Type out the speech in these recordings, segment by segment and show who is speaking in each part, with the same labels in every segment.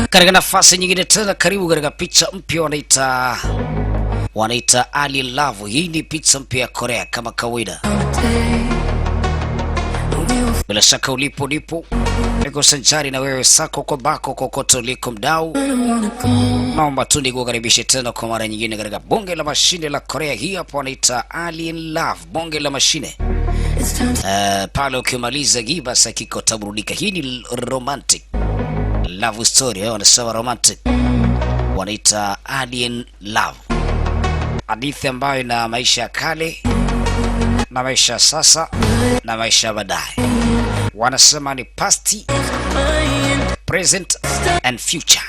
Speaker 1: Katika nafasi nyingine tena, karibu katika picha mpya wanaita Ali Love. Hii ni picha mpya ya Korea kama kawaida. Bila shaka ulipo niko sanjari na wewe sako kwa bako kokoto uliko mdau. Naomba tu nikukaribishe tena kwa mara nyingine katika bonge la mashine la Korea. Hii hapa wanaita Ali Love, bonge la mashine. Pale ukimaliza giba sakiko taburudika. Hii ni romantic love story, wanasema romantic, wanaita Alien Love. Hadithi ambayo ina maisha ya kale na maisha sasa na maisha baadaye. Wanasema ni past, present and future.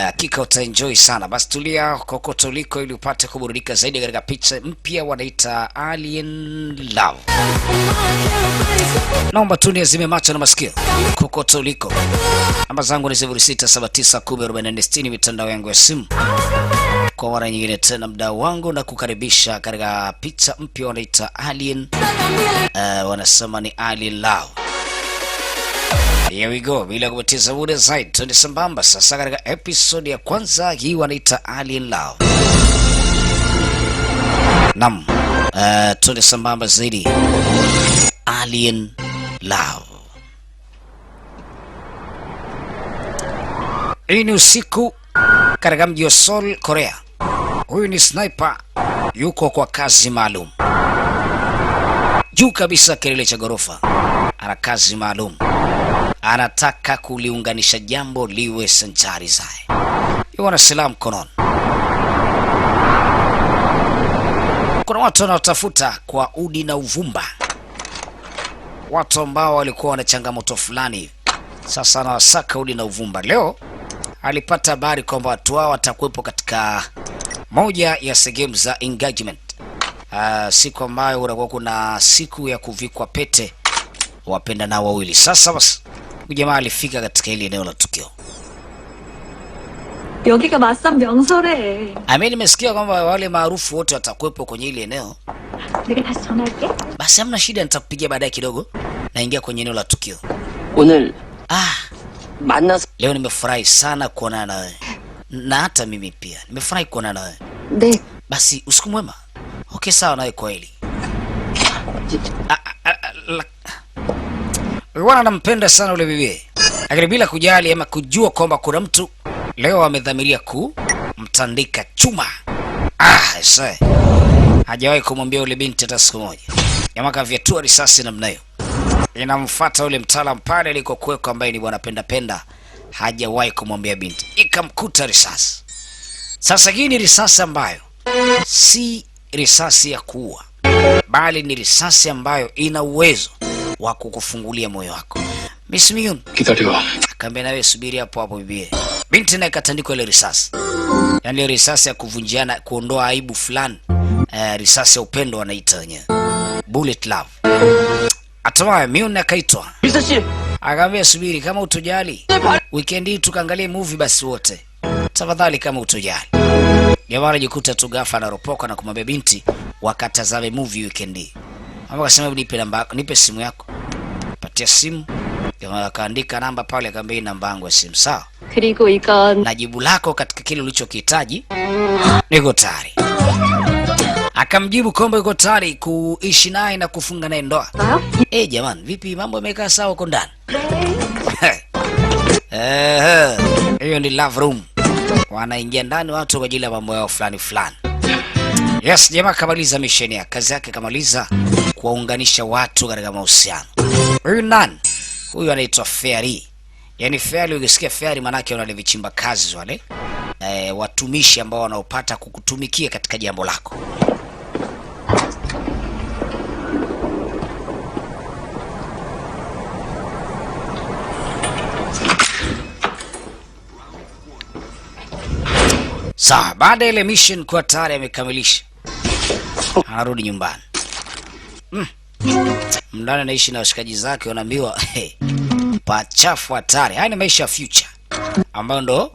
Speaker 1: Hakika utaenjoy sana. Basi tulia kokoto uliko ili upate kuburudika zaidi katika picha mpya wanaita Alien Love. Naomba tu niazime macho na masikio kokoto uliko. Namba zangu ni 0679104460, mitandao yangu ya simu. Kwa mara nyingine tena mdau wangu na kukaribisha katika picha mpya wanaita Alien, wanasema ni Alien Love. Here we go, bila kupoteza muda zaidi tuende sambamba sasa katika episode ya kwanza. Hii wanaita Alien Love. Naam, tuende sambamba zaidi. Alien Love. Hii ni usiku katika mji wa Seoul, Korea. Huyu ni sniper, yuko kwa kazi maalum juu kabisa kilele cha ghorofa. Ana kazi maalum, anataka kuliunganisha jambo liwe sanjari zae. Yuko na silaha mkononi. Kuna watu wanaotafuta kwa udi na uvumba, watu ambao walikuwa wana changamoto fulani, sasa anawasaka udi na uvumba. Leo alipata habari kwamba watu hao watakuwepo katika moja ya sehemu za engagement, siku ambayo utakuwa kuna siku ya kuvikwa pete wapenda nao wawili. Sasa basi jamaa alifika katika ile eneo la tukio.
Speaker 2: 여기가 마산 명소래.
Speaker 1: Nimesikia kwamba wale maarufu wote watakuwepo kwenye ile eneo.
Speaker 2: 내가 다시 전화할게.
Speaker 1: Basi hamna shida, nitakupigia baadaye kidogo. Naingia kwenye eneo la tukio.
Speaker 3: 오늘 만나서
Speaker 1: leo nimefurahi sana kuonana na wewe. Na hata mimi pia nimefurahi kuonana na wewe.
Speaker 2: 네.
Speaker 1: Basi usiku mwema. Okay, sawa nawe kweli. Wana nampenda sana ule bibi. Lakini bila kujali ama kujua kwamba kuna mtu leo amedhamiria kumtandika chuma. Sasa hajawahi kumwambia ule binti hata siku moja. Jamaa kavyatua risasi namna hiyo. Inamfuata ule mtaalamu pale alikokuweko ambaye ni bwana penda. Hajawahi kumwambia binti. Ikamkuta risasi. Sasa hii ni risasi ambayo si risasi ya kuua, bali ni risasi ambayo ina uwezo wa kukufungulia moyo wako. Miss Myun,
Speaker 3: 기다려.
Speaker 1: akamwambia nawe subiri hapo hapo bibi. Binti naye katandikwa ile risasi. Yaani risasi ya kuvunjiana, kuondoa aibu fulani. Risasi ya upendo wanaita wenyewe. Bullet love. Hatimaye Myun akaitwa.
Speaker 3: 미서
Speaker 1: Akamwambia subiri, kama utojali weekend hii tukaangalie movie basi wote. Tafadhali kama utojali. Jamaa anajikuta tu ghafla anaropoka na kumwambia binti wakatazame movie weekend hii. Mama akasema nipe namba, nipe simu yako. Patia simu. Jamaa akaandika namba pale, akamwambia namba yangu ya simu. Sawa.
Speaker 2: 그리고 이건
Speaker 1: Na jibu lako katika kile ulichokihitaji niko tayari. Akamjibu kwamba yuko tayari kuishi naye na kufunga naye ndoa. Jamani, vipi mambo yamekaa sawa huko ndani? Hiyo ni love room. Wanaingia ndani watu kwa ajili ya mambo yao fulani. Yes, jamaa kamaliza mission yake. Kazi yake kamaliza kuwaunganisha watu katika mahusiano. Huyu nani? Huyu anaitwa Fairy. Yaani Fairy, ukisikia Fairy maana yake wale vichimba kazi wale. Watumishi ambao wanaopata kukutumikia katika jambo lako. Sawa, baada ile mission kwa tayari amekamilisha. Anarudi nyumbani. Mndani anaishi na washikaji zake, wanaambiwa pachafu hatari. Haya ni maisha ya future ambayo ndo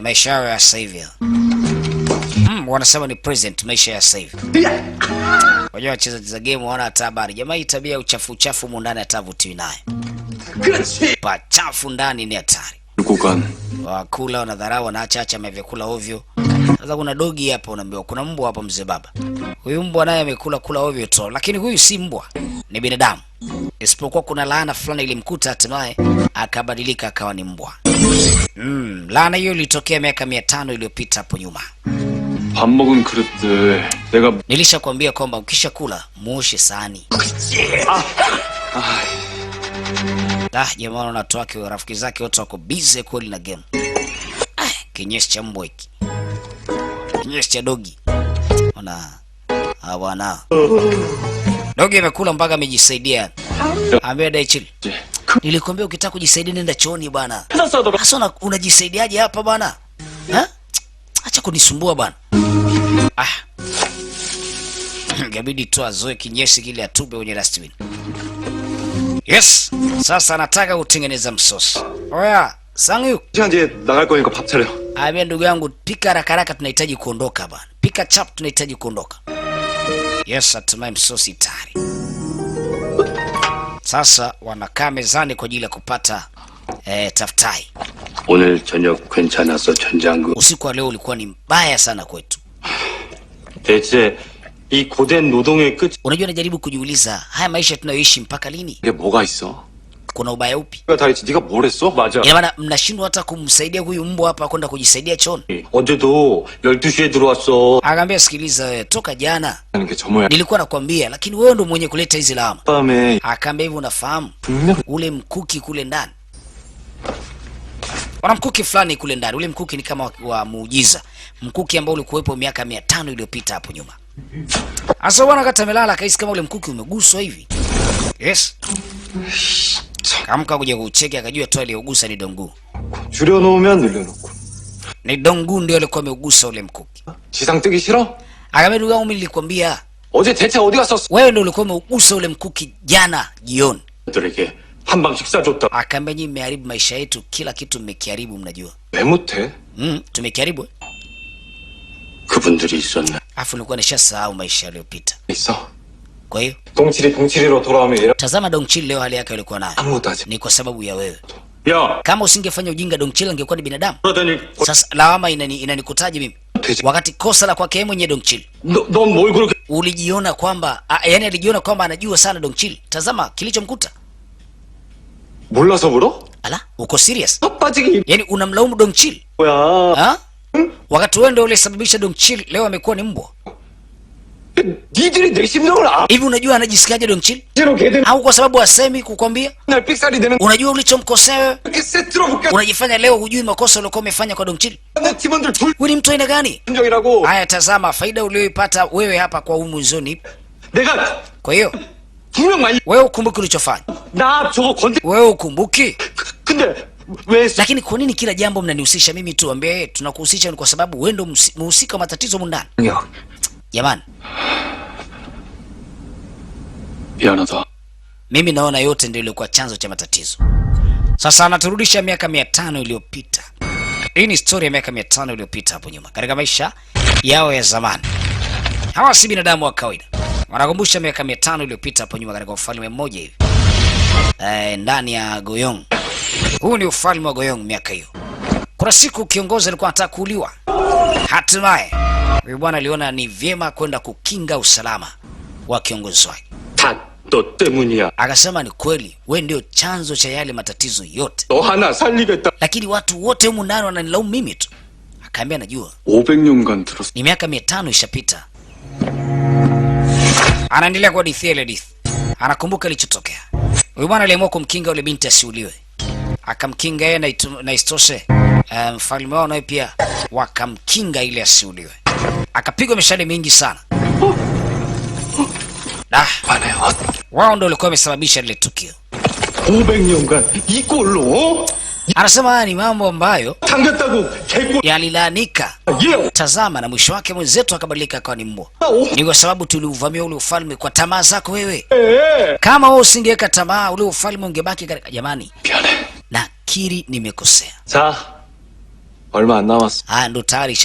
Speaker 1: maisha yao ya sasa hivi. Wanasema ni present, maisha ya sasa hivi. Wajua wacheza game wana hata habari. Jamaa hii tabia ya uchafu mu ndani hatavutiwi naye. Pachafu ndani ni hatari. Wakula wanadharau, wanaacha vyakula ovyo. Sasa kuna dogi hapa unaambiwa, kuna mbwa hapa mzee baba. Huyu mbwa naye amekula ovyo tu, lakini huyu si mbwa, ni binadamu. Isipokuwa kuna laana fulani ilimkuta hatimaye akabadilika akawa ni mbwa. Laana hiyo ilitokea miaka 500 iliyopita hapo nyuma. Nilishakwambia kwamba ukisha kula muoshe sahani. Jamaa na watu wake, rafiki zake wote wako busy kweli na game. Kinyesi cha mbwa hiki. Kinyesi cha dogi. Ona. Bwana. Dogi amekula mpaka amejisaidia. Ambia dai chill. Nilikwambia ukitaka kujisaidia nenda chooni bwana. Sasa unajisaidiaje hapa bwana? Acha kunisumbua bwana. Gabidi tu azoe kinyesi kile atupe kwenye dustbin. Yes. Sasa nataka kutengeneza msosi. Oya, Sangyu.
Speaker 4: 시간제 나갈 거니까 밥 차려.
Speaker 1: Ambia ndugu yangu, pika haraka tunahitaji kuondoka bwana. Pika chap tunahitaji kuondoka. Yes, hatimaye msosi tayari. Sasa wanakaa mezani kwa ajili ya kupata taftai.
Speaker 4: 오늘 저녁 괜찮았어, 전장군.
Speaker 1: Usiku wa leo ulikuwa ni mbaya sana kwetu.
Speaker 4: 대체 이 고된 노동의 끝
Speaker 1: Unajua najaribu kujiuliza, haya maisha tunayoishi mpaka lini?
Speaker 4: 이게 뭐가 있어?
Speaker 1: Kuna ubaya upi?
Speaker 4: 네가 다 했지. 네가 뭘 했어? 맞아.
Speaker 1: Ina maana mnashindwa hata kumsaidia huyu mbwa hapa kwenda kujisaidia chooni.
Speaker 4: 어제도 12시에 들어왔어.
Speaker 1: Akaambia sikiliza wewe, toka jana
Speaker 4: 하는 게 저 모양.
Speaker 1: nilikuwa nakwambia, lakini wewe ndo mwenye kuleta hizi lawama.
Speaker 4: 다음에
Speaker 1: Akaambia hivi, unafahamu
Speaker 4: 분명
Speaker 1: ule mkuki kule ndani? Wana mkuki fulani kule ndani. Ule mkuki ni kama wa muujiza. Mkuki ambao ulikuwepo miaka 500 iliyopita hapo nyuma. Asa bwana kata melala kaisi kama ule mkuki umeguswa hivi. Yes. Kamka kuja kucheki akajua tu aliyogusa ni dongu.
Speaker 4: 줄여놓으면 늘려놓고.
Speaker 1: Ni dongu ndio alikuwa ameugusa ule mkuki.
Speaker 4: 지상 뜨기 싫어?
Speaker 1: Akaambia ndugu yangu, mimi nilikwambia.
Speaker 4: 어제 대체 어디 갔었어?
Speaker 1: Wewe ndio ulikuwa umeugusa ule mkuki jana jioni.
Speaker 4: 들에게 한방 식사 줬다.
Speaker 1: Akaambia nyinyi mmeharibu maisha yetu, kila kitu mmekiharibu mnajua.
Speaker 4: 왜 못해?
Speaker 1: Tumekiharibu.
Speaker 4: 그분들이 있었나?
Speaker 1: Afu nilikuwa nishasahau maisha yaliyopita.
Speaker 4: 있어.
Speaker 1: Kwa hiyo
Speaker 4: 동칠이로 돌아오면 얘랑
Speaker 1: tazama Dongchil leo hali yake alikuwa nayo.
Speaker 4: 아무것도 하지.
Speaker 1: Ni kwa sababu ya wewe.
Speaker 4: 야,
Speaker 1: Kama usingefanya ujinga Dongchil angekuwa ni binadamu.
Speaker 4: 그러더니
Speaker 1: Sasa lawama inanikutaje mimi? Wakati kosa la kwake mwenye Dongchil.
Speaker 4: 넌 뭘 그렇게
Speaker 1: Ulijiona kwamba yani alijiona kwamba anajua sana Dongchil. Tazama kilichomkuta.
Speaker 4: 몰라서 물어?
Speaker 1: Ala, uko serious?
Speaker 4: 빠지기
Speaker 1: Yani unamlaumu Dongchil?
Speaker 4: 뭐야?
Speaker 1: Ha? Wakati wewe ndio ulisababisha Dongchil leo amekuwa ni mbwa.
Speaker 4: 니들이 내 심정을
Speaker 1: Hivi unajua anajisikiaje Dongchil?
Speaker 4: 앞으로 걔들
Speaker 1: Au kwa sababu asemi kukwambia?
Speaker 4: 날 삑살이 되는
Speaker 1: Unajua ulichomkosea wewe?
Speaker 4: 이렇게 세트로 묶여
Speaker 1: Unajifanya leo hujui makosa uliokuwa umefanya kwa Dongchil.
Speaker 4: 내 팀원들 둘
Speaker 1: Wewe ni mtu aina gani?
Speaker 4: 심정이라고.
Speaker 1: Haya, tazama faida ulioipata wewe hapa kwa humu mwanzoni.
Speaker 4: 내가
Speaker 1: Kwa hiyo
Speaker 4: 분명 많이
Speaker 1: wewe ukumbuki ulichofanya.
Speaker 4: 나 저거 건드.
Speaker 1: Wewe ukumbuki?
Speaker 4: 근데 왜
Speaker 1: Lakini kwa nini kila jambo mnanihusisha mimi tu? Ambie tunakuhusisha ni kwa sababu wewe ndo mhusika wa matatizo mundani. Jamani,
Speaker 4: 미안하다.
Speaker 1: mimi naona yote ndio ilikuwa chanzo cha matatizo. Sasa anaturudisha miaka 500 iliyopita. Hii ni story ya miaka 500 iliyopita hapo nyuma katika maisha yao ya zamani. Hawa si binadamu wa kawaida. Wanakumbusha miaka 500 iliyopita hapo nyuma katika ufalme mmoja hivi. Ndani ya Goyong. Huu ni ufalme wa Goyong miaka hiyo. Kuna siku kiongozi alikuwa anataka kuuliwa. Hatimaye huyu bwana aliona ni vyema kwenda kukinga usalama wa kiongozi wake.
Speaker 4: 다너 때문이야.
Speaker 1: Akasema ni kweli, wewe ndio chanzo cha yale matatizo yote.
Speaker 4: 너 하나 살리겠다.
Speaker 1: Lakini watu wote humu ndani wananilaumu mimi tu. Akaambia najua.
Speaker 4: 500년간 들었어.
Speaker 1: Ni miaka 500 ishapita. Anaendelea kwa hadithi ile hadithi. Anakumbuka kilichotokea. Huyu bwana aliamua kumkinga yule binti asiuliwe. Akamkinga yeye na istoshe. Mfalme wao naye pia wakamkinga ile asiuliwe. Akapigwa mishale mingi sana. Wao ndio walikuwa wamesababisha lile tukio.
Speaker 4: 500년간 이꼴로
Speaker 1: Anasema haya ni mambo ambayo
Speaker 4: 당겼다고 개꿀.
Speaker 1: yalilaanika.
Speaker 4: 예.
Speaker 1: Tazama na mwisho wake mwenzetu akabadilika akawa ni mbwa. Ni kwa sababu tuliuvamia ule ufalme kwa tamaa zako wewe. Kama wewe usingeweka tamaa ule ufalme ungebaki katika jamani.
Speaker 4: 미안해.
Speaker 1: Nakiri nimekosea.
Speaker 4: 자, 얼마 안 남았어.
Speaker 1: Ndo tayari